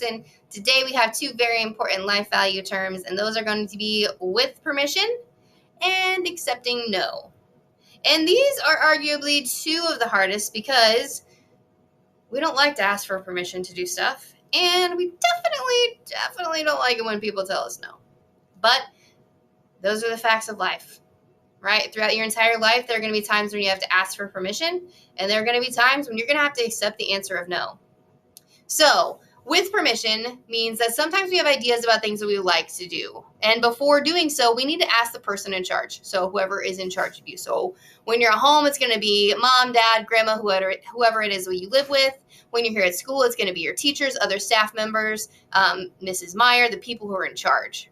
lesson. Today we have two very important life value terms, and those are going to be with permission and accepting no. And these are arguably two of the hardest because we don't like to ask for permission to do stuff, and we definitely don't like it when people tell us no. But those are the facts of life, right? Throughout your entire life, there are going to be times when you have to ask for permission, and there are going to be times when you're going to have to accept the answer of no. So, with permission means that sometimes we have ideas about things that we would like to do. And before doing so, we need to ask the person in charge. So, whoever is in charge of you. So, when you're at home, it's going to be mom, dad, grandma, whoever it is that you live with. When you're here at school, it's going to be your teachers, other staff members, Mrs. Meyer, the people who are in charge.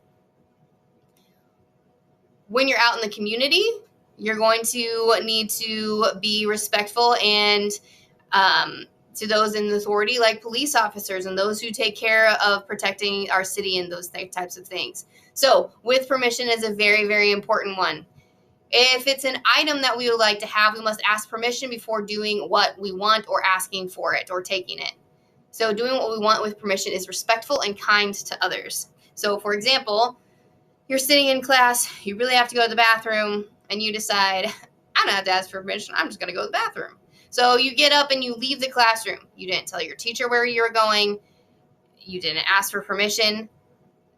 When you're out in the community, you're going to need to be respectful and to those in authority, like police officers and those who take care of protecting our city and those types of things. So with permission is a very, very important one. If it's an item that we would like to have, we must ask permission before doing what we want or asking for it or taking it. So doing what we want with permission is respectful and kind to others. So for example, you're sitting in class, you really have to go to the bathroom, and you decide, I don't have to ask for permission, I'm just going to go to the bathroom. So you get up and you leave the classroom. You didn't tell your teacher where you were going. You didn't ask for permission.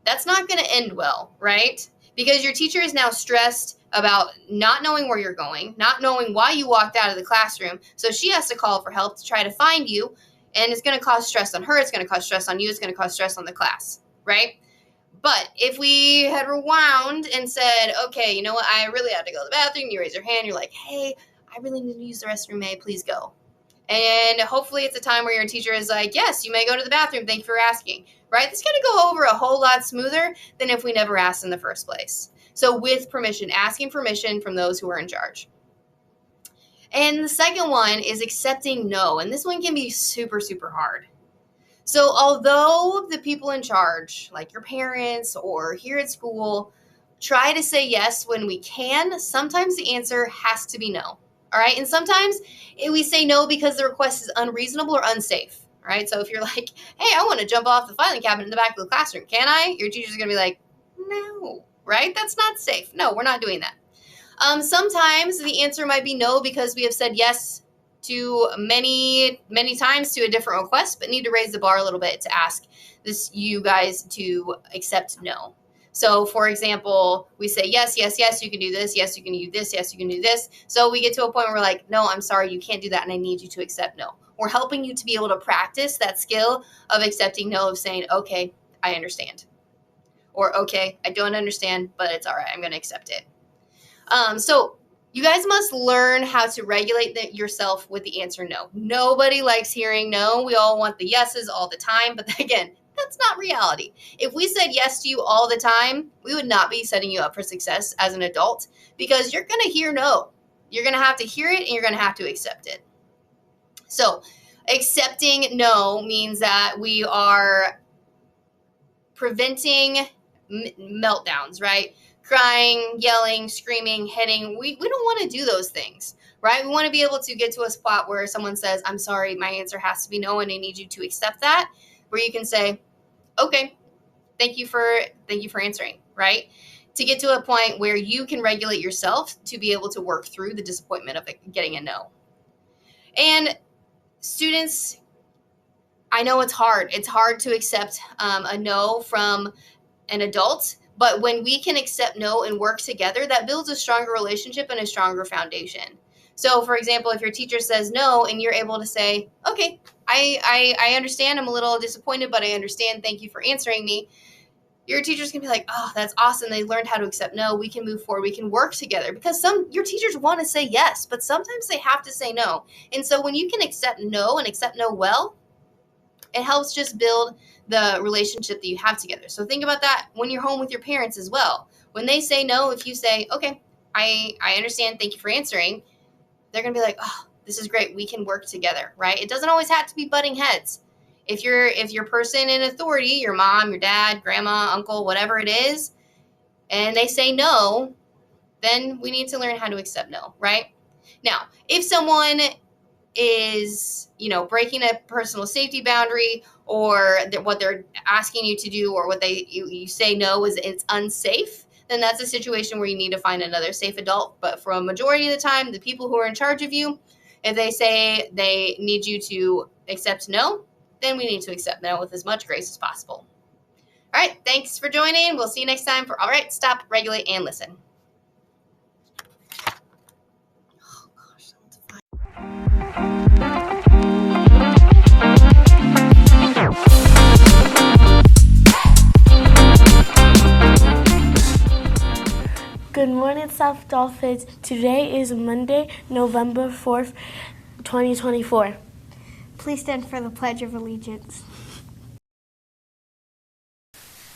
That's not going to end well, right? Because your teacher is now stressed about not knowing where you're going, not knowing why you walked out of the classroom. So she has to call for help to try to find you, and it's going to cause stress on her. It's going to cause stress on you. It's going to cause stress on the class, right? But if we had rewound and said, okay, you know what, I really have to go to the bathroom, you raise your hand, you're like, hey, I really need to use the restroom, may I please go? And hopefully it's a time where your teacher is like, yes, you may go to the bathroom, thank you for asking, right? It's going to go over a whole lot smoother than if we never asked in the first place. So with permission, asking permission from those who are in charge. And the second one is accepting no, and this one can be super, super hard. So although the people in charge, like your parents or here at school, try to say yes when we can, sometimes the answer has to be no. All right. And sometimes we say no because the request is unreasonable or unsafe. All right. So if you're like, hey, I want to jump off the filing cabinet in the back of the classroom, can I? Your teacher's going to be like, no, right? That's not safe. No, we're not doing that. Sometimes the answer might be no because we have said yes to many times to a different request, but need to raise the bar a little bit to ask you guys to accept no. So for example, we say, yes, you can do this. Yes, you can do this. Yes, you can do this. So we get to a point where we're like, no, I'm sorry, you can't do that. And I need you to accept no. We're helping you to be able to practice that skill of accepting no, of saying, okay, I understand. Or, okay, I don't understand, but it's all right. I'm going to accept it. So you guys must learn how to regulate yourself with the answer no. Nobody likes hearing no. We all want the yeses all the time. But again, that's not reality. If we said yes to you all the time, we would not be setting you up for success as an adult because you're going to hear no. You're going to have to hear it and you're going to have to accept it. So accepting no means that we are preventing meltdowns, right? Crying, yelling, screaming, hitting. We don't want to do those things, right? We want to be able to get to a spot where someone says, I'm sorry, my answer has to be no, and I need you to accept that, where you can say, okay, thank you for answering, right? To get to a point where you can regulate yourself to be able to work through the disappointment of getting a no. And students, I know it's hard. It's hard to accept a no from an adult, but when we can accept no and work together, that builds a stronger relationship and a stronger foundation. So, for example, if your teacher says no and you're able to say, okay, I understand, I'm a little disappointed, but I understand, thank you for answering me. Your teacher's going to be like, oh, that's awesome. They learned how to accept no. We can move forward. We can work together because your teachers want to say yes, but sometimes they have to say no. And so when you can accept no and accept no well, it helps just build the relationship that you have together. So think about that when you're home with your parents as well. When they say no, if you say, okay, I understand, thank you for answering, they're going to be like, oh, this is great. We can work together, right? It doesn't always have to be butting heads. If your person in authority, your mom, your dad, grandma, uncle, whatever it is, and they say no, then we need to learn how to accept no, right? Now, if someone is, breaking a personal safety boundary, or what they're asking you to do, or what you say no is it's unsafe, then that's a situation where you need to find another safe adult. But for a majority of the time, the people who are in charge of you, if they say they need you to accept no, then we need to accept no with as much grace as possible. All right, thanks for joining. We'll see you next time for All Right, Stop, Regulate, and Listen. Good morning, South Dolphins. Today is Monday, November 4th, 2024. Please stand for the Pledge of Allegiance.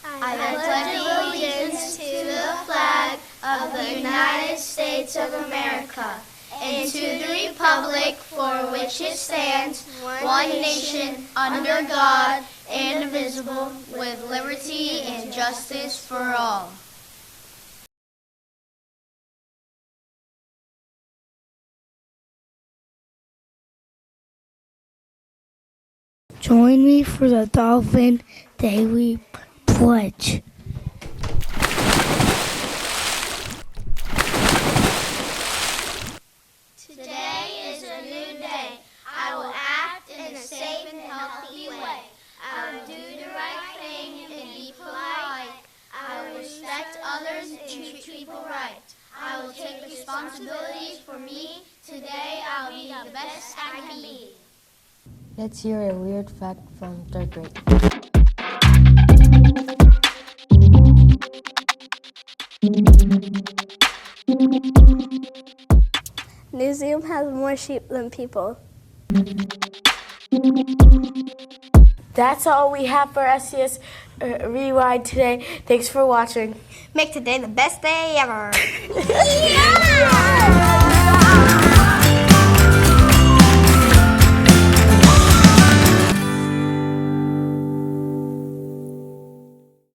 I pledge allegiance to the flag of the United States of America and to the republic for which it stands, one nation, under God, indivisible, with liberty and justice for all. Join me for the Dolphin Daily Pledge. Today is a new day. I will act in a safe and healthy way. I will do the right thing and be polite. I will respect others and treat people right. I will take responsibilities for me. Today I will be the best I can be. Let's hear a weird fact from 3rd grade. New Zealand has more sheep than people. That's all we have for SCS Rewind today. Thanks for watching. Make today the best day ever. Yeah!